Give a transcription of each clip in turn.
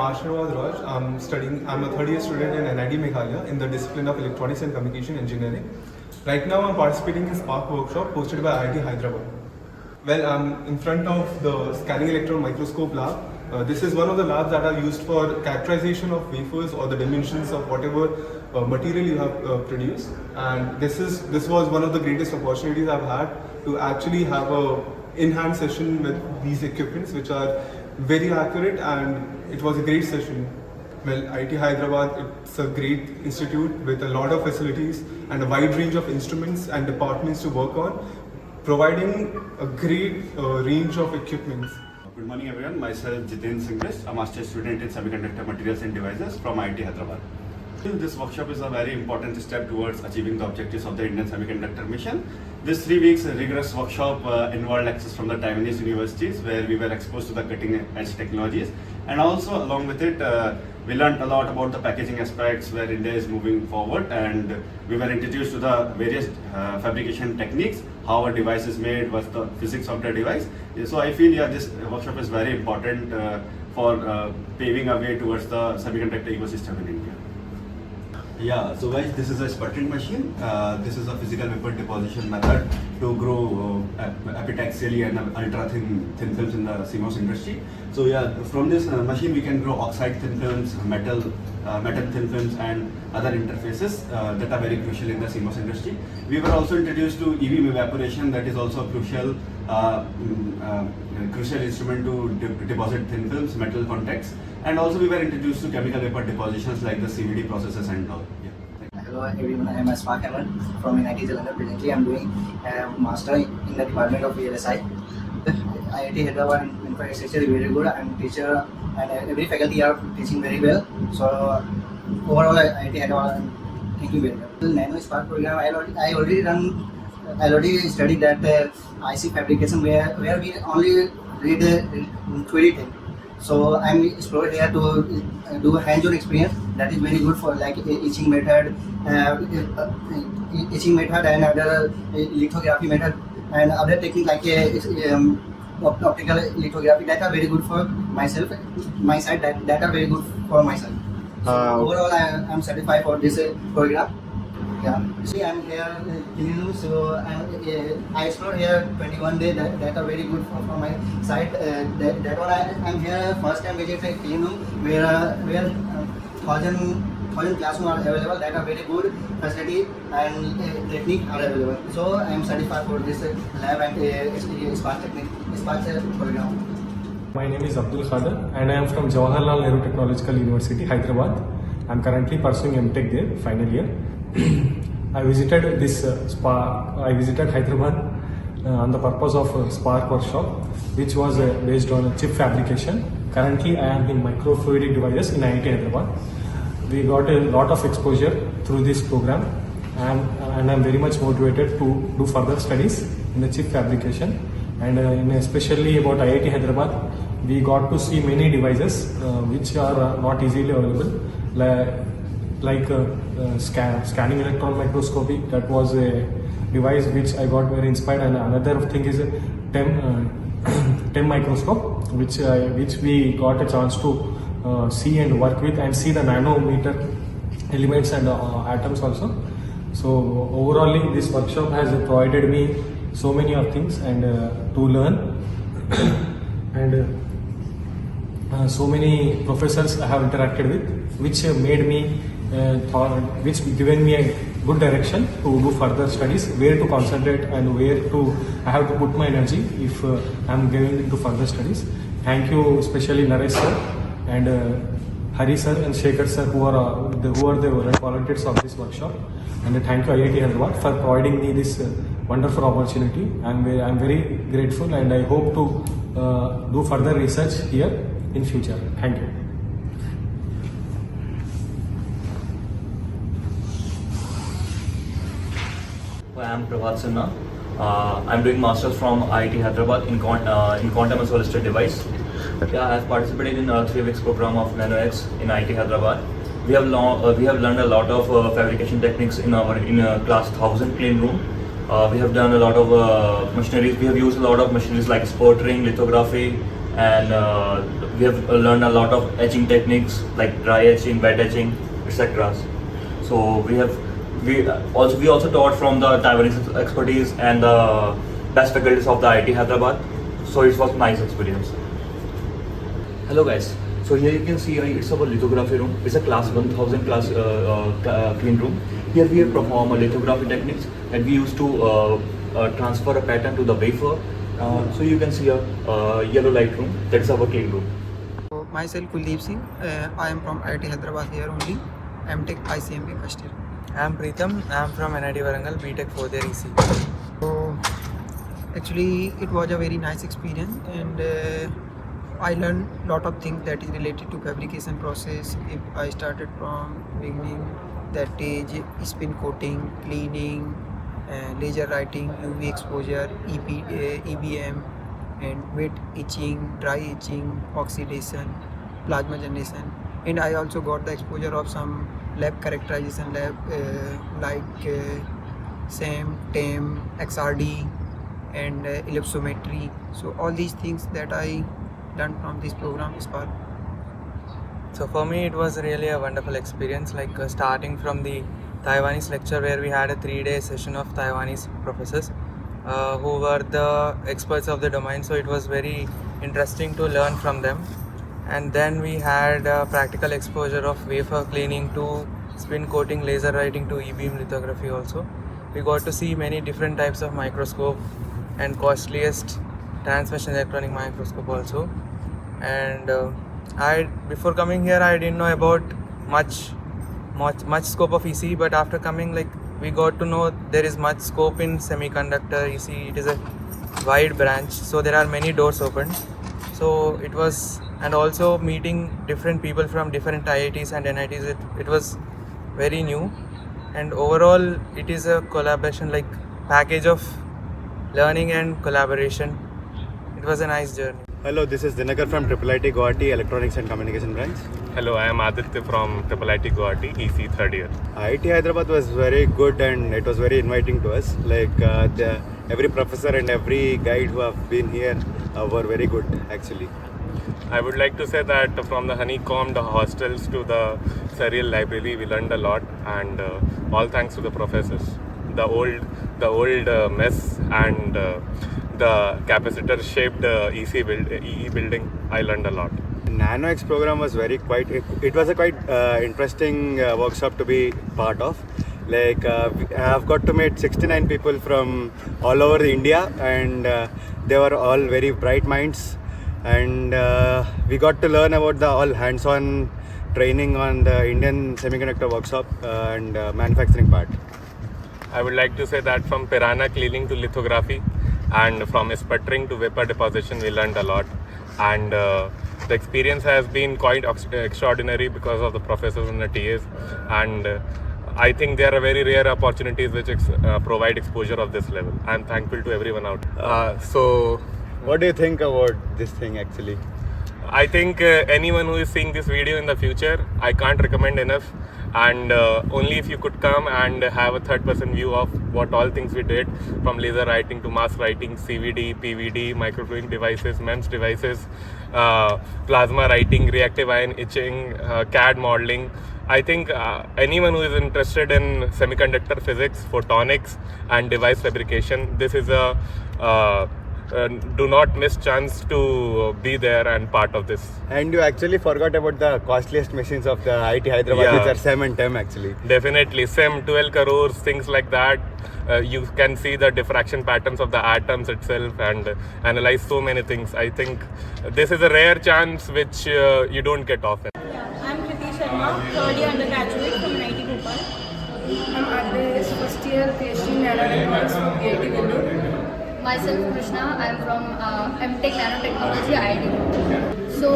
Ashravad Raj. I'm a third year student in NID Meghalaya in the discipline of Electronics and Communication Engineering. Right now I'm participating in Spark workshop hosted by IIT Hyderabad. Well, I'm in front of the scanning electron microscope lab. This is one of the labs that are used for characterization of wafers or the dimensions of whatever material you have produced. And this was one of the greatest opportunities I've had to actually have a in-hand session with these equipments, which are very accurate, and it was a great session. Well, IIT Hyderabad, it's a great institute with a lot of facilities and a wide range of instruments and departments to work on, providing a great range of equipments. Good morning everyone, myself Jiten Singlish, a master's student in Semiconductor Materials and Devices from IIT Hyderabad. This workshop is a very important step towards achieving the objectives of the Indian Semiconductor Mission. This 3 weeks rigorous workshop involved access from the Taiwanese universities, where we were exposed to the cutting edge technologies, and also along with it we learned a lot about the packaging aspects where India is moving forward, and we were introduced to the various fabrication techniques, how a device is made, what's the physics of the device. So I feel this workshop is very important for paving a way towards the semiconductor ecosystem in India. Yeah, so guys, this is a sputtering machine. This is a physical vapor deposition method to grow epitaxially and ultra thin films in the CMOS industry. So yeah, from this machine we can grow oxide thin films, metal thin films, and other interfaces that are very crucial in the CMOS industry. We were also introduced to EV evaporation, that is also a crucial instrument to deposit thin films, metal contacts, and also we were introduced to chemical vapor depositions like the CVD processes and all. Yeah. Hello everyone, I am Asfaq Ahmed from NIT Jalandhar. Presently I am doing a master in the department of VLSI. IIT Hyderabad infrastructure is very good, and teacher and every faculty are teaching very well. So overall IIT Hyderabad, thank you very much. The Nano Spark program, I already studied that IC fabrication where we only read the theory thing. So I'm explored here to do a hands-on experience that is very good for like etching method and other lithography method and other technique like optical lithography that are very good for myself, my side that are very good for myself. So overall I'm satisfied for this program. Yeah, see, I'm here in Clean, so I explored here 21 days. That are very good for my side. That one I'm here first time visiting Clean, where 1,000 classrooms are available. That are very good facility and technique are available. So I'm satisfied for this lab and Spark program. My name is Abdul Khader and I am from Jawaharlal Nehru Technological University, Hyderabad. I am currently pursuing MTech there, final year. I visited Hyderabad on the purpose of Spark workshop, which was based on chip fabrication. Currently, I am in microfluidic devices in IIT Hyderabad. We got a lot of exposure through this program, and I am very much motivated to do further studies in the chip fabrication. And especially about IIT Hyderabad, we got to see many devices which are not easily available, like scanning electron microscopy. That was a device which I got very inspired, and another thing is a TEM microscope, which we got a chance to see and work with and see the nanometer elements and atoms also. So overall, this workshop has provided me so many of things and to learn and so many professors I have interacted with, which made me which given me a good direction to do further studies, where to concentrate and where I have to put my energy if I am going into further studies. Thank you, especially Naresh sir and Hari sir and Shekhar sir, who are the volunteers of this workshop. And thank you IIT Hyderabad for providing me this wonderful opportunity. I am very grateful, and I hope to do further research here in future. Thank you. I am Prabhat Sinha. I am doing masters from IIT Hyderabad in quantum and solid state device. Yeah, I have participated in a 3 weeks program of NanoX in IIT Hyderabad. We have learned a lot of fabrication techniques in class 1000 clean room. We have done a lot of machineries. We have used a lot of machineries like sputtering, lithography, and we have learned a lot of etching techniques like dry etching, wet etching, etc. So we also taught from the Taiwanese expertise and the best faculties of the IIT Hyderabad. So it was a nice experience. Hello guys. So here you can see it's our lithography room. It's a class 1000 class clean room. Here we perform a lithography techniques and we used to transfer a pattern to the wafer. So you can see a yellow light room. That is our clean room. So myself Kuldeep Singh, I am from IIT Hyderabad here only, MTech ICMB first year. I am Preetham, I am from NIT Warangal, BTech 4th year EC. So actually it was a very nice experience, and I learned lot of things that is related to fabrication process. If I started from beginning, that is spin coating, cleaning, laser writing, UV exposure, EBM, and wet etching, dry etching, oxidation, plasma generation. And I also got the exposure of some lab characterization lab like SAM, TEM, XRD, and ellipsometry. So all these things that I learned from this program is part. So for me it was really a wonderful experience, like starting from the Taiwanese lecture where we had a 3-day session of Taiwanese professors who were the experts of the domain. So it was very interesting to learn from them. And then we had practical exposure of wafer cleaning to spin coating, laser writing to E-beam lithography also. We got to see many different types of microscope and costliest transmission electronic microscope also. And before coming here I didn't know about much scope of EC, but after coming, like, we got to know there is much scope in semiconductor EC. It is a wide branch, so there are many doors open. So it was, and also meeting different people from different IITs and NITs, it was very new. And overall it is a collaboration, like package of learning and collaboration. It was a nice journey. Hello, this is Dinakar from IIT Guwahati Electronics and Communication branch. Hello, I am Aditya from IIT Guwahati, EC 3rd year. IIT Hyderabad was very good and it was very inviting to us. Like every professor and every guide who have been here were very good actually. I would like to say that from the honeycombed hostels to the serial library, we learned a lot, and all thanks to the professors. The old mess and the capacitor shaped EE building, I learned a lot. NanoX program was it was a quite interesting workshop to be part of. Like I have got to meet 69 people from all over India, and they were all very bright minds, and we got to learn about the all hands-on training on the Indian semiconductor workshop and manufacturing part. I would like to say that from piranha cleaning to lithography, and from sputtering to vapor deposition, we learned a lot. And the experience has been quite extraordinary because of the professors and the TAs. And I think there are very rare opportunities which provide exposure of this level. I'm thankful to everyone out. So, what do you think about this thing actually? I think anyone who is seeing this video in the future, I can't recommend enough. And only if you could come and have a third-person view of what all things we did, from laser writing to mask writing, CVD, PVD, microfluidic devices, MEMS devices, plasma writing, reactive ion etching, CAD modeling. I think anyone who is interested in semiconductor physics, photonics, and device fabrication, this is a do not miss chance to be there and part of this. And you actually forgot about the costliest machines of the IIT Hyderabad, which are SEM and TEM actually. Definitely, SEM, 12 crores, things like that. You can see the diffraction patterns of the atoms itself and analyze so many things. I think this is a rare chance which you don't get often. I'm Kriti Sharma, 3rd year undergraduate from NIT Bhopal. I'm Agnes, first year PhD in Nanoelectronics from IIT Vellore. Myself Krishna, I am from MTech Nanotechnology IIT. So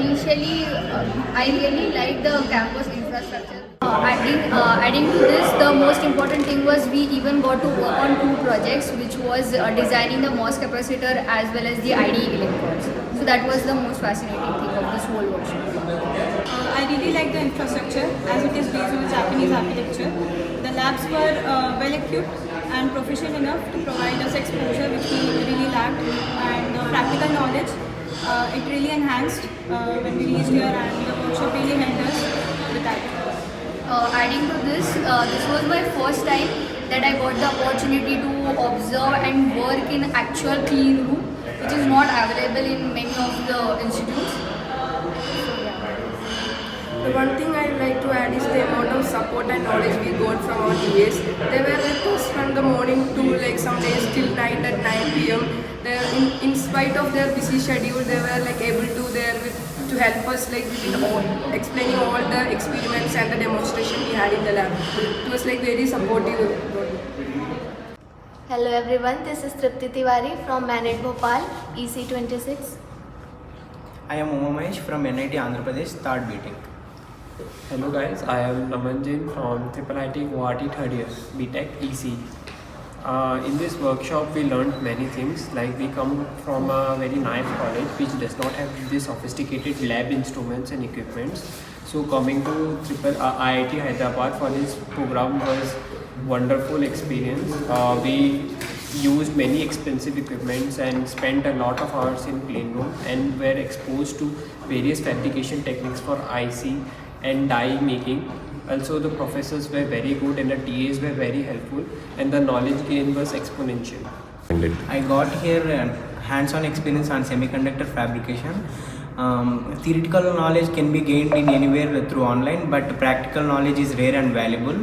initially I really liked the campus infrastructure. Adding to this, the most important thing was we even got to work on 2 projects, which was designing the MOS capacitor as well as the IDE electrodes. So that was the most fascinating thing of this whole workshop. I really like the infrastructure as it is based on Japanese architecture. The labs were well equipped and proficient enough to provide us exposure which we really lacked, and practical knowledge It really enhanced when we reached here, and the workshop really helped us with that. Adding to this, this was my first time that I got the opportunity to observe and work in actual clean room, which is not available in many of the institutes. The one thing I'd like to add is the amount of support and knowledge we got from our TAs. They were with us from the morning to like some days till night at 9 p.m. They in spite of their busy schedule, they were like able to to help us like with all, explaining all the experiments and the demonstration we had in the lab. It was like very supportive. Hello everyone, this is Tripti Tiwari from Manet Bhopal, EC26. I am Umamesh from NIT Andhra Pradesh, 3rd BTech. Hello guys, I am Naman Jain from IIIT Guwahati 3rd year, BTech EC. In this workshop we learned many things, like we come from a very naive college which does not have this sophisticated lab instruments and equipments. So coming to IIT Hyderabad for this program was wonderful experience. We used many expensive equipments and spent a lot of hours in clean room and were exposed to various fabrication techniques for IC and die making. Also the professors were very good and the TAs were very helpful and the knowledge gain was exponential. I got here hands-on experience on semiconductor fabrication. Theoretical knowledge can be gained in anywhere through online, but practical knowledge is rare and valuable.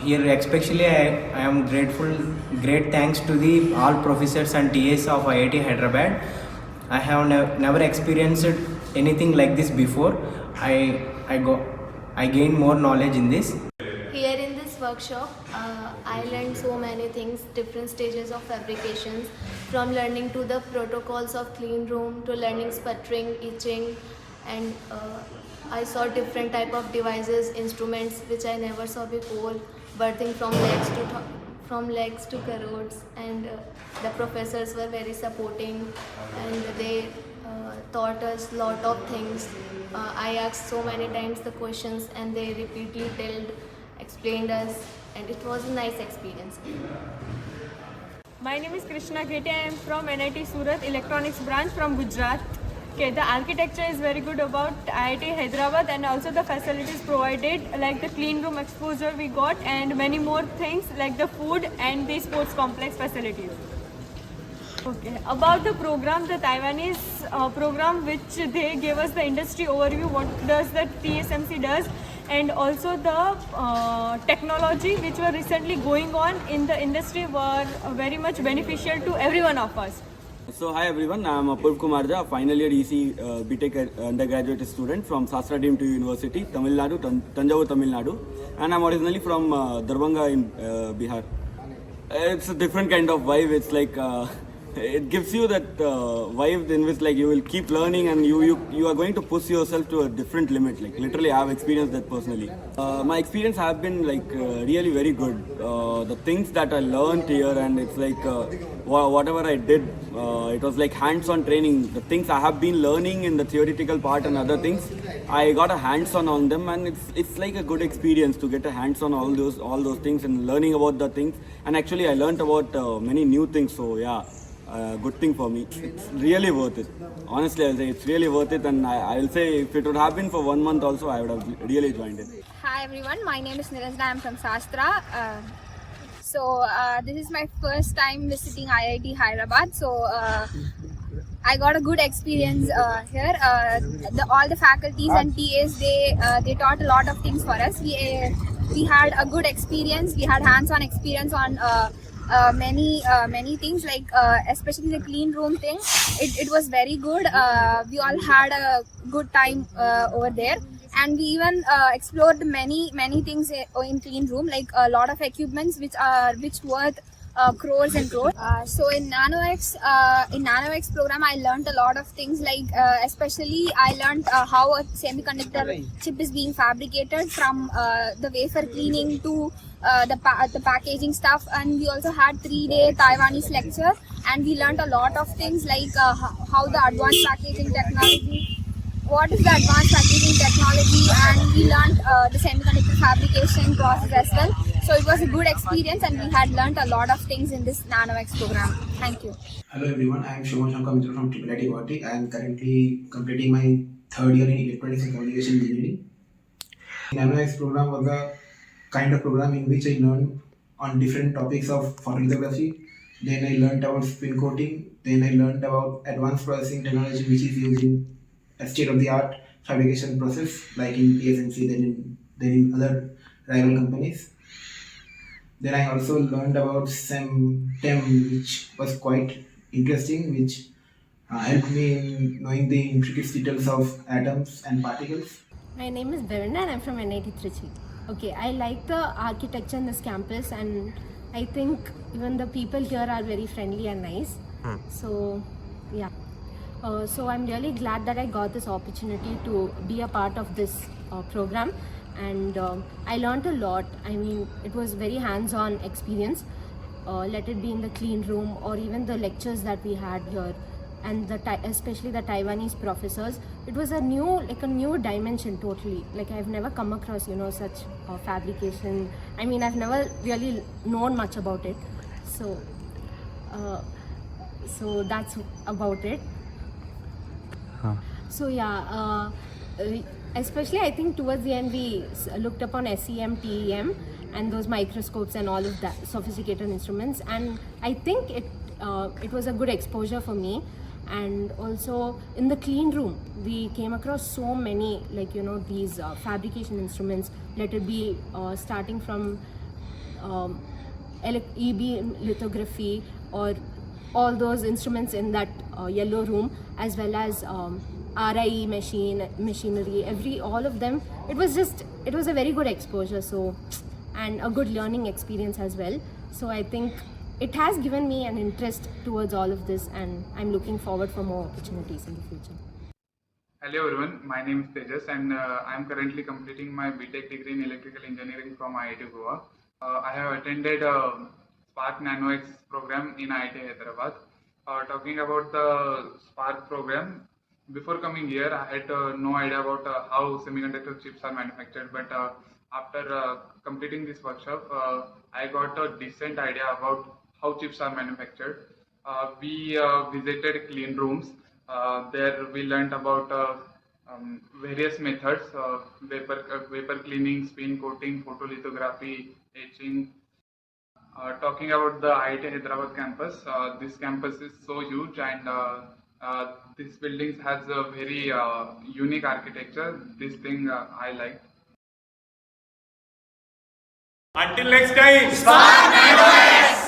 Here especially I am grateful, great thanks to the all professors and TAs of IIT Hyderabad. I have never experienced anything like this before. I gained more knowledge in this. Here in this workshop, I learned so many things, different stages of fabrications, from learning to the protocols of clean room to learning sputtering, etching, and I saw different type of devices, instruments which I never saw before, birthing from legs to carrots, and the professors were very supporting and they taught us lot of things. I asked so many times the questions and they repeatedly explained us, and it was a nice experience. My name is Krishna Ghete. I am from NIT Surat Electronics branch from Gujarat. Okay, the architecture is very good about IIT Hyderabad, and also the facilities provided like the clean room exposure we got and many more things like the food and the sports complex facilities. Okay, about the program, the Taiwanese program which they gave us the industry overview, what does the TSMC does, and also the technology which were recently going on in the industry were very much beneficial to every one of us. So hi everyone, I am Apurv Kumarja, final year EC BTech undergraduate student from Sastra Deemed University, Tamil Nadu, Tanjavur, Tamil Nadu, and I am originally from Darbhanga in Bihar. It's a different kind of vibe. It's like it gives you that vibe in which like you will keep learning and you are going to push yourself to a different limit. Like literally I have experienced that personally. My experience have been like really very good. The things that I learned here, and it's like whatever I did, it was like hands-on training. The things I have been learning in the theoretical part and other things, I got a hands-on on them, and it's like a good experience to get a hands-on all those things and learning about the things. And actually I learned about many new things. So yeah. Good thing for me. It's really worth it. Honestly, I'll say it's really worth it, and I'll say if it would have been for 1 month also, I would have really joined it. Hi everyone, my name is Niranjana. I'm from Sastra. This is my first time visiting IIT Hyderabad. I got a good experience here. All the faculties and TAs, they taught a lot of things for us. We had a good experience. We had hands-on experience on many things, like especially the clean room thing. It was very good. We all had a good time over there, and we even explored many things in clean room, like a lot of equipments which worth crores and crores. So in NanoX program, I learned a lot of things, like especially I learned how a semiconductor chip is being fabricated, from the wafer cleaning to the packaging stuff. And we also had 3-day Taiwanese lecture, and we learned a lot of things, like how the advanced packaging technology, what is the advanced packaging technology, and we learned the semiconductor fabrication process as well. So it was a good experience, and we had learnt a lot of things in this NanoX program. Thank you. Hello everyone, I am Shoma Shankar Mitra from IIT Guwahati. I am currently completing my third year in Electronics and Communication Engineering. NanoX program was a kind of program in which I learned on different topics of photolithography. Then I learned about spin coating. Then I learned about advanced processing technology which is used in a state-of-the-art fabrication process like in TSMC, then in other rival companies. Then I also learned about SEM-TEM, which was quite interesting, which helped me in knowing the intricate details of atoms and particles. My name is Bevinda and I'm from NIT Trichy. Okay, I like the architecture in this campus, and I think even the people here are very friendly and nice. So, yeah. So I'm really glad that I got this opportunity to be a part of this program, and I learned a lot. I mean, it was very hands-on experience. Let it be in the clean room or even the lectures that we had here, and especially the Taiwanese professors. It was a new dimension totally. Like, I've never come across such fabrication. I mean, I've never really known much about it. So so that's about it. So yeah, especially I think towards the end we looked upon SEM, TEM and those microscopes and all of that sophisticated instruments, and I think it was a good exposure for me. And also in the clean room we came across so many these fabrication instruments, let it be starting from E-beam lithography or all those instruments in that yellow room, as well as RIE machinery, all of them. It was a very good exposure, so, and a good learning experience as well. So I think it has given me an interest towards all of this, and I'm looking forward for more opportunities in the future. Hello everyone, my name is Tejas, and I am currently completing my BTech degree in Electrical Engineering from IIT Goa. I have attended Spark NanoX program in IIT Hyderabad. Talking about the Spark program, before coming here I had no idea about how semiconductor chips are manufactured, but after completing this workshop I got a decent idea about how chips are manufactured. We visited clean rooms. There we learned about various methods, vapor cleaning, spin coating, photolithography, etching. Talking about the IIT Hyderabad campus, this campus is so huge, and this building has a very unique architecture. This thing I liked. Until next time, Spark NanoX!